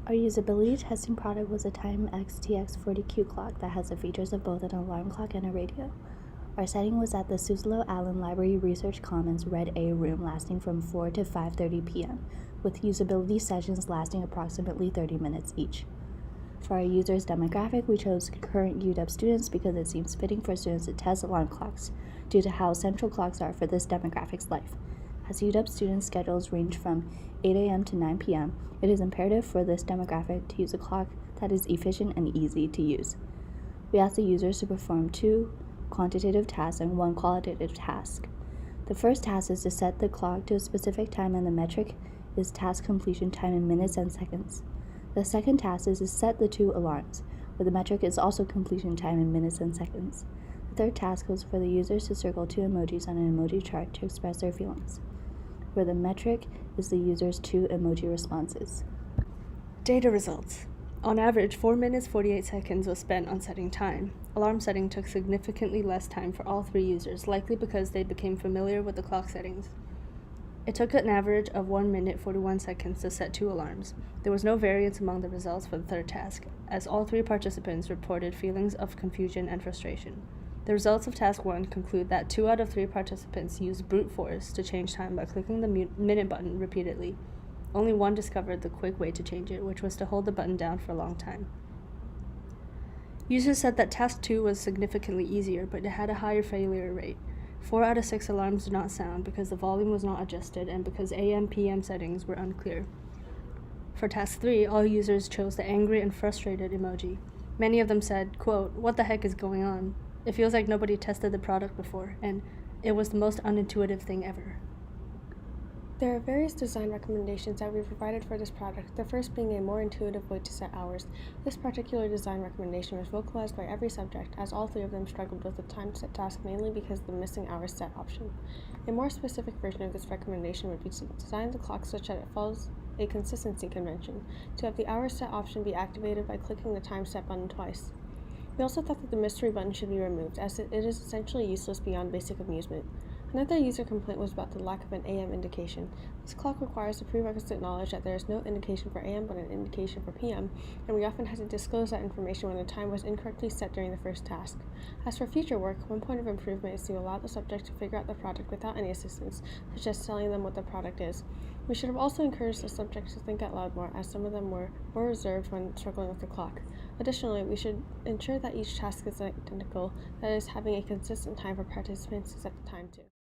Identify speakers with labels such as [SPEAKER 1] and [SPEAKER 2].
[SPEAKER 1] Our usability testing product was a Time XTX40Q clock that has the features of both an alarm clock and a radio. Our setting was at the Suslo Allen Library Research Commons Red A room lasting from 4 to 5:30 p.m., with usability sessions lasting approximately 30 minutes each. For our users' demographic, we chose current UW students because it seems fitting for students to test alarm clocks due to how central clocks are for this demographic's life. As UW students' schedules range from 8 a.m. to 9 p.m., it is imperative for this demographic to use a clock that is efficient and easy to use. We asked the users to perform 2 quantitative tasks and 1 qualitative task. The first task is to set the clock to a specific time, and the metric is task completion time in minutes and seconds. The second task is to set the 2 alarms, where the metric is also completion time in minutes and seconds. The third task was for the users to circle 2 emojis on an emoji chart to express their feelings, where the metric is the user's 2 emoji responses.
[SPEAKER 2] Data results. On average, 4 minutes 48 seconds was spent on setting time. Alarm setting took significantly less time for all 3 users, likely because they became familiar with the clock settings. It took an average of 1 minute 41 seconds to set 2 alarms. There was no variance among the results for the third task, as all 3 participants reported feelings of confusion and frustration. The results of task 1 conclude that 2 out of 3 participants used brute force to change time by clicking the minute button repeatedly. Only 1 discovered the quick way to change it, which was to hold the button down for a long time. Users said that task 2 was significantly easier, but it had a higher failure rate. 4 out of 6 alarms did not sound because the volume was not adjusted and because AM/PM settings were unclear. For task 3, all users chose the angry and frustrated emoji. Many of them said, quote, "What the heck is going on? It feels like nobody tested the product before, and it was the most unintuitive thing ever."
[SPEAKER 3] There are various design recommendations that we provided for this product, the first being a more intuitive way to set hours. This particular design recommendation was vocalized by every subject, as all 3 of them struggled with the time set task mainly because of the missing hours set option. A more specific version of this recommendation would be to design the clock such that it follows a consistency convention, to have the hours set option be activated by clicking the time set button twice. We also thought that the mystery button should be removed, as it is essentially useless beyond basic amusement. Another user complaint was about the lack of an AM indication. This clock requires the prerequisite knowledge that there is no indication for AM but an indication for PM, and we often had to disclose that information when the time was incorrectly set during the first task. As for future work, one point of improvement is to allow the subject to figure out the product without any assistance, such as telling them what the product is. We should have also encouraged the subject to think out loud more, as some of them were more reserved when struggling with the clock. Additionally, we should ensure that each task is identical, that is, having a consistent time for participants to set the time to.